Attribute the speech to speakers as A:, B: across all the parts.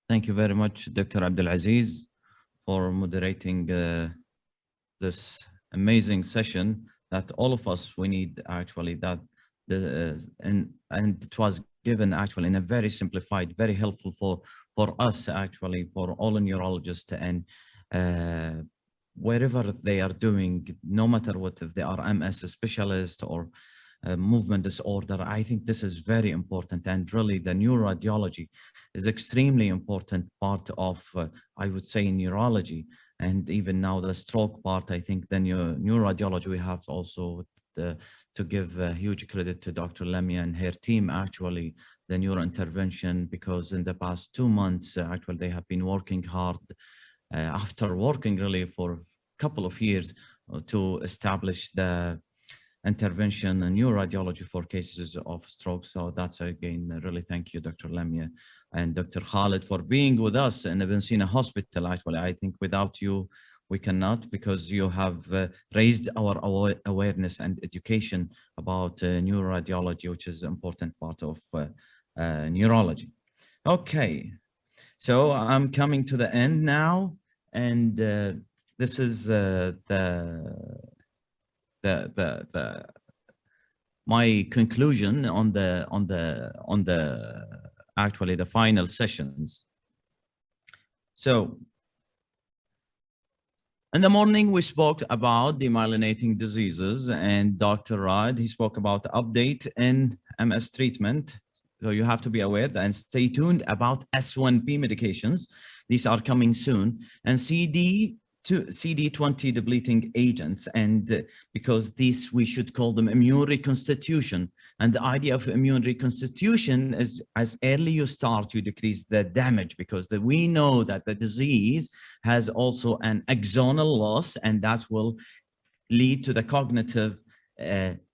A: Thank you very much, Dr. Abdulaziz, for moderating this amazing session that all of us, we need actually that, and it was given actually in a very simplified, very helpful for us actually, for all neurologists, and wherever they are doing, no matter what, if they are MS specialist or movement disorder, I think this is very important. And really the neuroradiology is extremely important part of, I would say, neurology. And even now the stroke part, I think the neuroradiology, we have also to give huge credit to Dr. Lamia and her team, actually, the neurointervention, because in the past 2 months, actually, they have been working hard after working really for a couple of years to establish the intervention and neuroradiology for cases of stroke. So that's, again, really thank you, Dr. Lamia and Dr. Khalid, for being with us in Evansina Hospital. Actually, I think without you, we cannot, because you have raised our awareness and education about neuroradiology, which is an important part of neurology. Okay, so I'm coming to the end now, and this is my conclusion on the actually the final sessions. So in the morning, we spoke about demyelinating diseases, and Dr. Rad, he spoke about the update in MS treatment. So you have to be aware and stay tuned about S1P medications. These are coming soon, and CD20 depleting agents, and because these, we should call them immune reconstitution. And the idea of immune reconstitution is, as early you start, you decrease the damage, because we know that the disease has also an axonal loss, and that will lead to the cognitive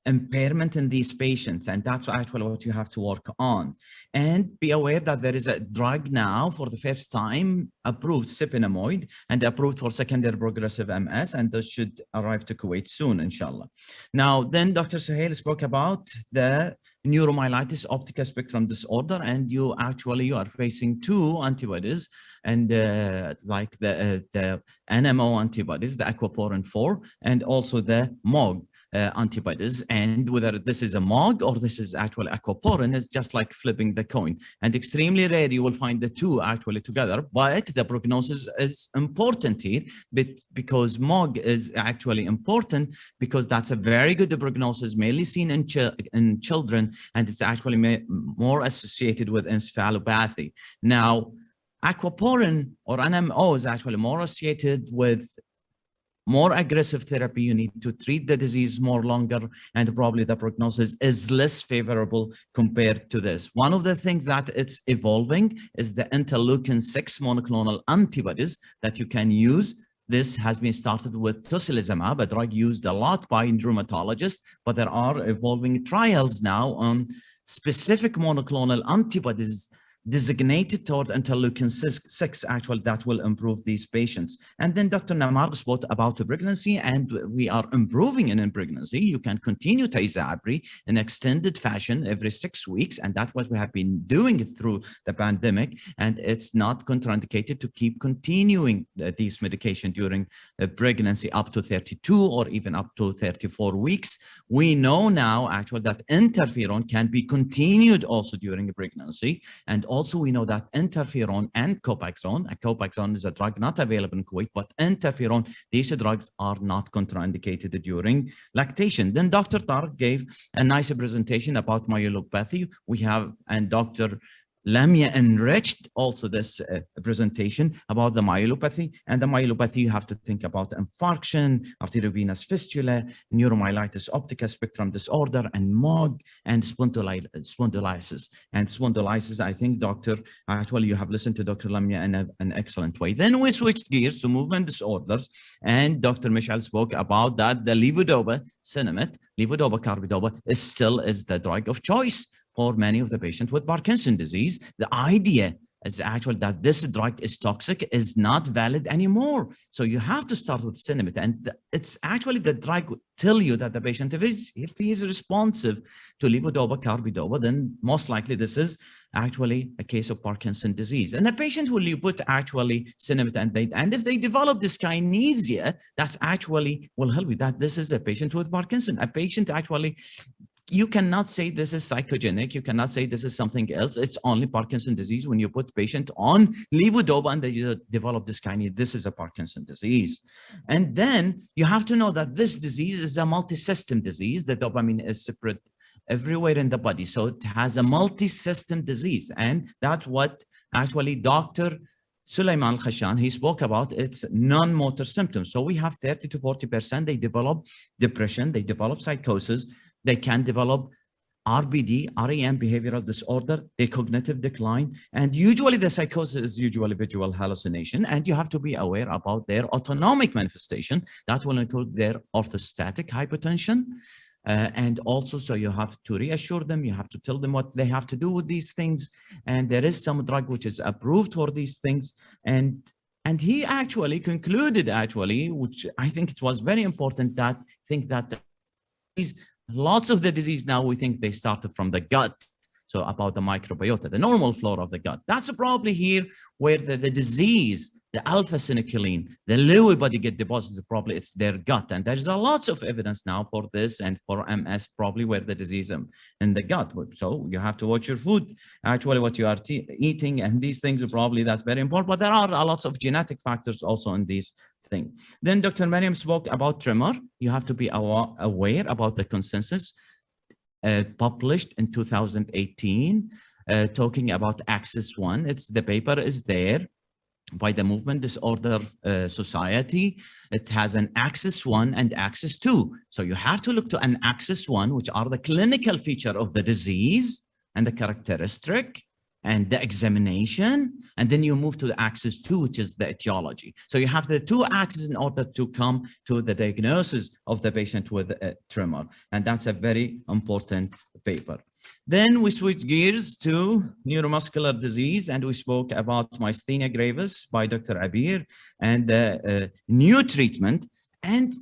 A: impairment in these patients, and that's actually what you have to work on. And be aware that there is a drug now for the first time approved, cypinamide, and approved for secondary progressive MS, and this should arrive to Kuwait soon, inshallah. Now, then Dr. Suhail spoke about the neuromyelitis optica spectrum disorder, and you are facing two antibodies, and like the NMO antibodies, the aquaporin 4, and also the MOG antibodies. And whether this is a MOG or this is actually aquaporin is just like flipping the coin, and extremely rare you will find the two actually together. But the prognosis is important here, because MOG is actually important, because that's a very good prognosis, mainly seen in children, and it's actually more associated with encephalopathy. Now, aquaporin or NMO is actually more associated with more aggressive therapy. You need to treat the disease more longer, and probably the prognosis is less favorable compared to this. One of the things that it's evolving is the interleukin-6 monoclonal antibodies that you can use. This has been started with tocilizumab, a drug used a lot by rheumatologists, but there are evolving trials now on specific monoclonal antibodies designated toward interleukin-6 actually that will improve these patients. And then Dr. Namar spoke about pregnancy, and we are improving in pregnancy. You can continue Tysabri in extended fashion every 6 weeks, and that's what we have been doing through the pandemic, and it's not contraindicated to keep continuing these medication during pregnancy up to 32 or even up to 34 weeks. We know now actually that interferon can be continued also during pregnancy, and also we know that interferon and copaxone is a drug not available in Kuwait, but interferon, these drugs are not contraindicated during lactation. Then Dr. Tarek gave a nice presentation about myelopathy. We have, and Dr. Lamia enriched also this presentation about the myelopathy. And the myelopathy, you have to think about infarction, arteriovenous fistula, neuromyelitis optica spectrum disorder, and MOG, and spondylitis. And spondylitis, I think, Doctor, actually you have listened to Dr. Lamia in an excellent way. Then we switched gears to movement disorders, and Dr. Michel spoke about that the levodopa cinnamate, levodopa carbidopa, still is the drug of choice for many of the patients with Parkinson's disease. The idea is actually that this drug is toxic is not valid anymore. So you have to start with cinnamate, and it's actually the drug will tell you that the patient, if he is responsive to levodopa carbidopa, then most likely this is actually a case of Parkinson's disease. And a patient will you put actually cinnamon and if they develop dyskinesia, that's actually will help you that this is a patient with Parkinson. A patient actually, you cannot say this is psychogenic. You cannot say this is something else. It's only Parkinson's disease. When you put patient on levodopa and they develop dyskinesia, this is a Parkinson's disease. And then you have to know that this disease is a multi-system disease. The dopamine is separate everywhere in the body. So it has a multi-system disease. And that's what actually Dr. Sulaiman Al-Khashan, he spoke about its non-motor symptoms. So we have 30 to 40%, they develop depression, they develop psychosis, they can develop RBD, REM, behavioral disorder, the cognitive decline, and usually the psychosis is usually visual hallucination, and you have to be aware about their autonomic manifestation. That will include their orthostatic hypotension, and also, so you have to reassure them, you have to tell them what they have to do with these things, and there is some drug which is approved for these things, and he actually concluded, which I think it was very important, that these lots of the disease now, we think they started from the gut. So about the microbiota, the normal flora of the gut. That's probably here where the disease, the alpha-synuclein, the Lewy body get deposited, probably it's their gut. And there's a lots of evidence now for this and for MS, probably where the disease in the gut. So you have to watch your food, actually what you are eating, and these things are probably that's very important, but there are lots of genetic factors also in these things. Then Dr. Mariam spoke about tremor. You have to be aware about the consensus published in 2018, talking about axis 1. The paper is there by the Movement Disorder Society. It has an axis 1 and axis 2. So you have to look to an axis 1, which are the clinical feature of the disease and the characteristic and the examination, and then you move to the axis 2, which is the etiology. So you have the two axes in order to come to the diagnosis of the patient with a tremor, and that's a very important paper. Then we switch gears to neuromuscular disease, and we spoke about Myasthenia Gravis by Dr. Abir and the new treatment. And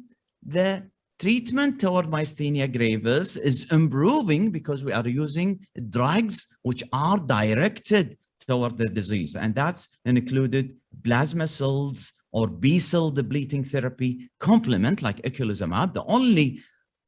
A: the treatment toward Myasthenia Gravis is improving because we are using drugs which are directed toward the disease, and that's included plasma cells or B-cell depleting therapy complement like eculizumab. The only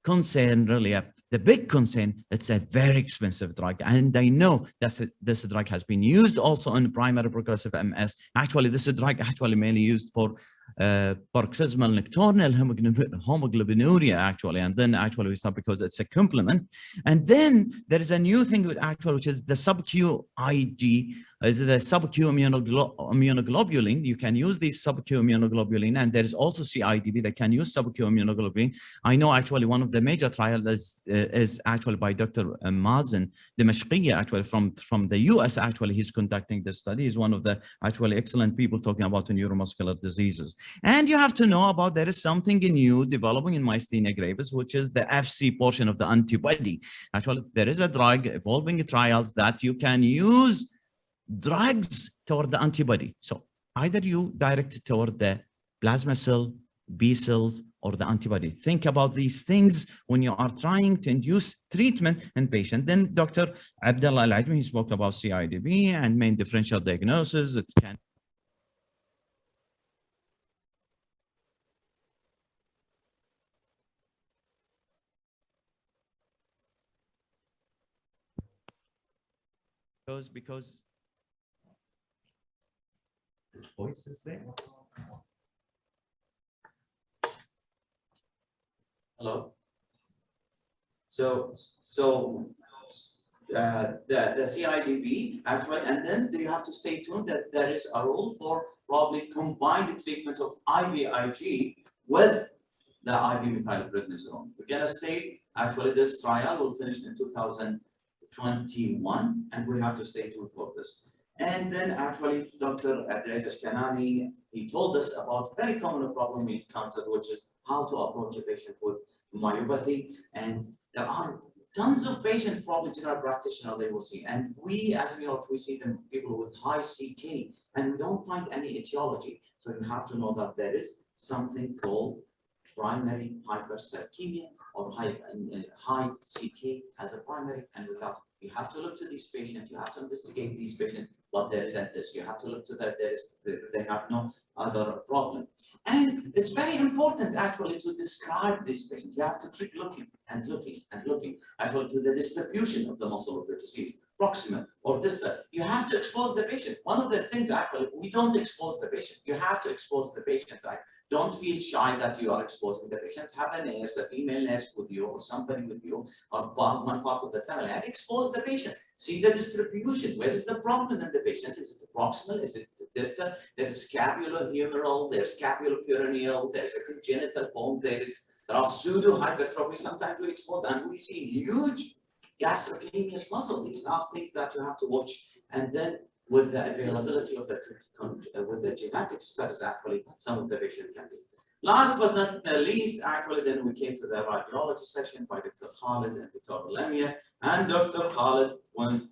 A: concern, really, the big concern, it's a very expensive drug. And I know that this drug has been used also in primary progressive MS. Actually, this drug actually mainly used for paroxysmal nocturnal hemoglobinuria, actually. And then actually we stop because it's a complement. And then there is a new thing with which is the sub-Q IG, the sub-Q immunoglobulin. You can use these sub-Q immunoglobulin, and there is also CIDP that can use sub-Q immunoglobulin. I know actually one of the major trials is actually by Dr. Mazen Dimashqiya, actually from the US. Actually, he's conducting this study. He's one of the actually excellent people talking about the neuromuscular diseases. And you have to know about there is something new developing in Myasthenia Gravis, which is the FC portion of the antibody. Actually, there is a drug evolving trials that you can use drugs toward the antibody. So either you direct it toward the plasma cell, B cells, or the antibody. Think about these things when you are trying to induce treatment in patient. Then Dr. Abdullah Al-Ajmi, he spoke about CIDP and main differential diagnosis. It can because his voice is there. Hello. So the CIDP actually, and then you have to stay tuned that there is a role for probably combined treatment of IVIG with the IV methylprednisolone. We're gonna stay. Actually, this trial will finish in 2021, and we have to stay tuned for this. And then actually, Dr. Abdulaziz Ashkanani, he told us about a very common problem we encountered, which is how to approach a patient with myopathy. And there are tons of patients, probably general practitioners, they will see. And we, as a neurologist, we see them people with high CK, and we don't find any etiology. So you have to know that there is something called primary hypercalcemia or high CK as a primary and without You have to look to these patients. You have to investigate these patients, what there is at this. You have to look to that they have no other problem. And it's very important actually to describe these patients. You have to keep looking and looking and looking actually to the distribution of the muscle of the disease, proximal or distal. You have to expose the patient. One of the things actually, we don't expose the patient. You have to expose the patient. Don't feel shy that you are exposing the patient. Have a nurse, a female nurse with you, or somebody with you, or one part of the family, and expose the patient. See the distribution. Where is the problem in the patient? Is it proximal? Is it distal? There is scapulohumeral, there's scapuloperoneal, there's a congenital form, there are pseudo hypertrophy. Sometimes we expose and we see huge gastrocnemius muscle. These are things that you have to watch. And then with the availability of with the genetic studies, actually, some of the patients can be. Last but not the least, actually, then we came to the radiology session by Dr. Khalid and Dr. Lamia. And Dr. Khalid went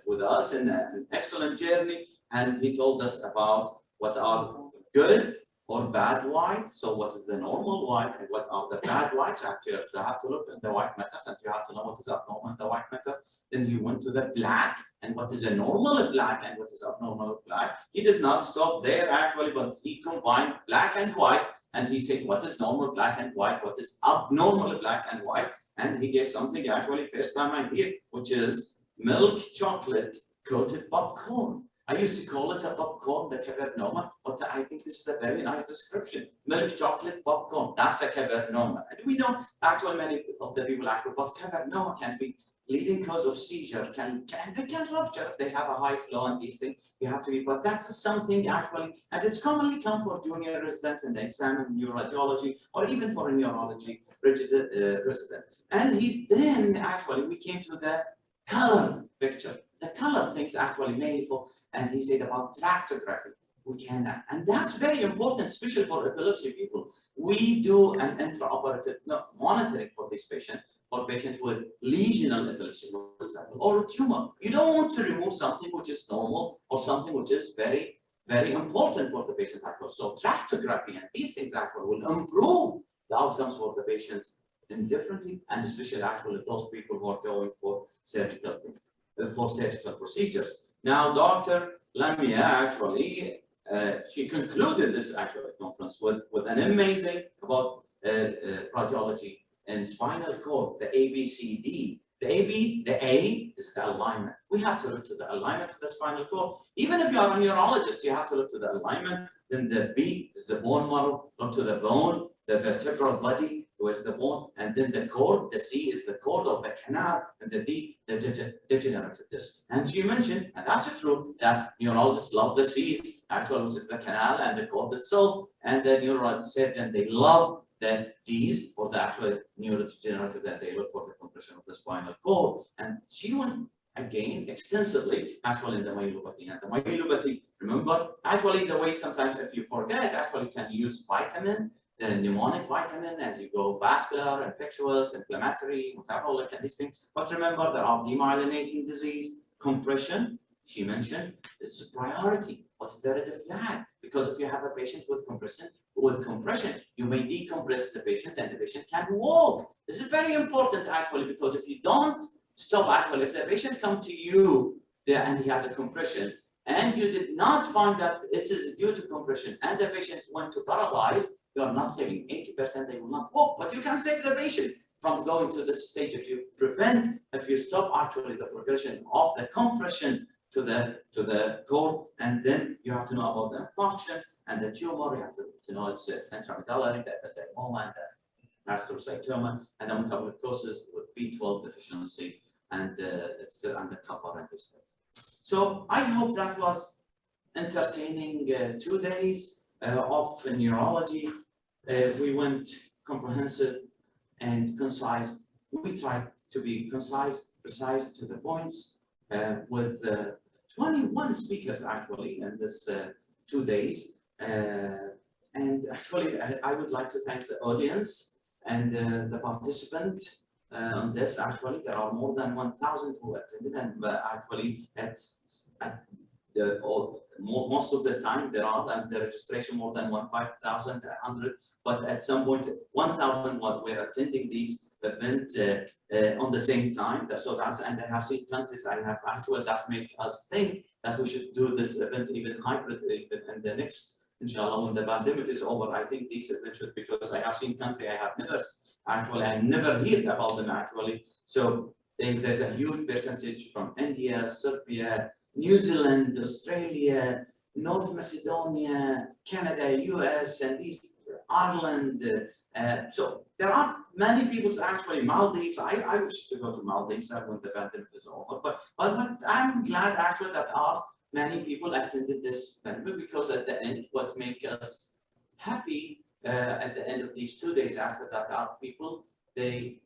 A: with us in an excellent journey, and he told us about what are good or bad whites. So what is the normal white and what are the bad whites? Actually, you have to look at the white matter, and you have to know what is abnormal in the white matter. Then he went to the black and what is a normal black and what is abnormal black. He did not stop there actually, but he combined black and white, and he said what is normal black and white, what is abnormal black and white, and he gave something actually first time I hear, which is milk chocolate coated popcorn. I used to call it a popcorn, the cavernoma, but I think this is a very nice description. Milk chocolate popcorn, that's a cavernoma. And we know actually many of the people actually, but cavernoma can be leading cause of seizure, they can rupture if they have a high flow and these things. You have to be, but that's something actually, and it's commonly come for junior residents in the exam in neurology or even for a neurology resident. And he then actually, we came to the color picture. The color things actually meaningful, and he said about tractography. We can, and that's very important, especially for epilepsy people. We do an intraoperative monitoring for this patient, for patients with lesional epilepsy, for example, or tumor. You don't want to remove something which is normal or something which is very, very important for the patient actually. So tractography and these things actually will improve the outcomes for the patients indifferently, and especially actually those people who are going for surgical procedures. Now, Dr. Lamia actually, she concluded this actual conference with an amazing about radiology and spinal cord, the ABCD. The A is the alignment. We have to look to the alignment of the spinal cord. Even if you are a neurologist, you have to look to the alignment. Then the B is the bone marrow, look to the bone, the vertebral body, with the bone, and then the cord, the C is the cord of the canal, and the D, the degenerative disc. And she mentioned, and that's true, that neurologists love the C's, actually, which is the canal and the cord itself, and the neurosurgeon, they love the D's for the actual neurodegenerative, that they look for the compression of the spinal cord. And she went again extensively, actually, in the myopathy. And the myopathy, remember, actually, the way sometimes if you forget, actually, you can use vitamin, the mnemonic vitamin as you go vascular, infectious, inflammatory, metabolic, and these things. But remember, there are demyelinating disease, compression, she mentioned, it's a priority. What's the red flag? Because if you have a patient with compression, you may decompress the patient and the patient can walk. This is very important actually, because if you don't stop actually, if the patient comes to you there and he has a compression, and you did not find that it is due to compression, and the patient went to paralyzed, you are not saving 80%, they will not walk, but you can save the patient from going to this stage if you stop actually the progression of the compression to the cord, and then you have to know about the function and the tumor, you have to know it's intramedullary, the adenoma, and the astrocytoma, and the metabolic causes with B12 deficiency, and it's still under copper and these things. So I hope that was entertaining 2 days of neurology. We went comprehensive and concise. We tried to be concise, precise to the points with 21 speakers actually in this 2 days. And actually, I would like to thank the audience and the participant on this. Actually, there are more than 1,000 who attended, and actually most of the time there are, and the registration more than 5,100, but at some point 1,000 were attending these events on the same time. So that's, and I have seen countries I have actually that make us think that we should do this event even hybrid even in the next, inshallah, when the pandemic is over. I think these events should, because I have seen country I have never heard about them actually. So there's a huge percentage from India, Serbia, New Zealand, Australia, North Macedonia, Canada, US, and East Ireland. So there are many people actually. Maldives. I wish to go to Maldives when the pandemic is over. But I'm glad actually that many people attended this pandemic, because at the end, what makes us happy at the end of these 2 days after that are people, they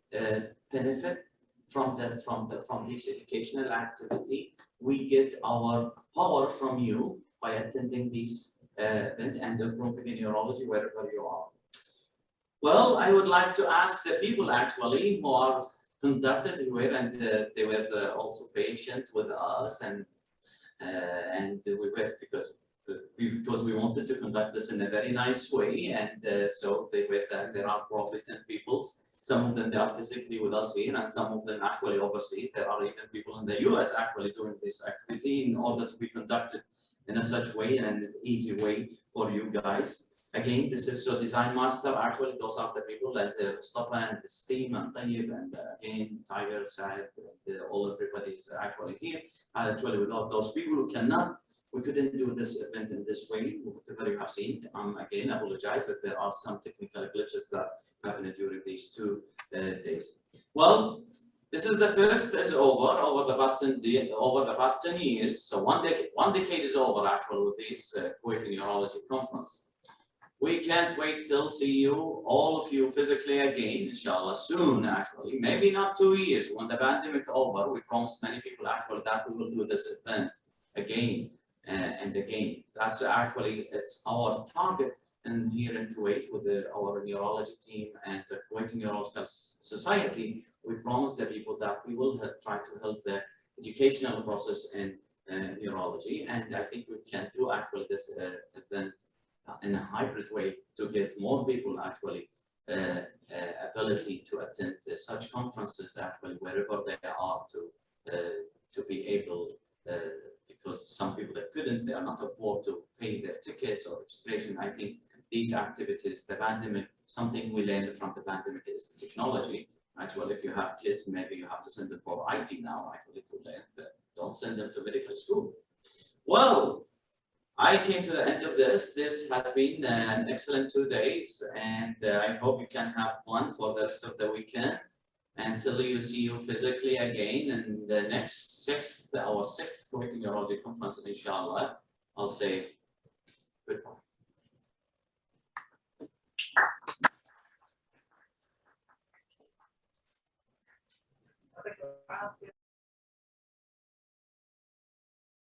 A: benefit from this educational activity. We get our power from you by attending this event and improving in neurology wherever you are. Well, I would like to ask the people actually who are conducted here, and they were also patient with us, and we were, because we wanted to conduct this in a very nice way, and so they were there. There are probably 10 people. Some of them, they are physically with us here, and some of them actually overseas. There are even people in the US actually doing this activity in order to be conducted in a such way and an easy way for you guys. Again, this is so Design Master. Actually, those are the people like Mustafa and Steve and Tayyib, and again, Tiger, Saad, all everybody is actually here. Actually, without those people, we couldn't do this event in this way, whatever you have seen. Again, I apologize if there are some technical glitches that happened during these 2 days. Well, this is the fifth is over the past 10 years. So one decade is over actually with this Kuwait Neurology Conference. We can't wait till see you, all of you, physically again, inshallah, soon actually. Maybe not 2 years. When the pandemic over, we promised many people actually that we will do this event again and again. That's actually, it's our target. And here in Kuwait, with our neurology team and the Kuwaiti Neurological Society, we promise the people that we will try to help the educational process in neurology. And I think we can do actually this event in a hybrid way to get more people actually ability to attend such conferences actually wherever they are, to be able, because some people that couldn't, they are not afford to pay their tickets or registration. I think these activities, the pandemic, something we learned from the pandemic is technology. Actually, if you have kids, maybe you have to send them for IT now actually to learn, but don't send them to medical school. Well, I came to the end of this. This has been an excellent 2 days, and I hope you can have fun for the rest of the weekend until you see you physically again in the next our sixth Kuwaiti Neurology Conference, inshallah. I'll say goodbye.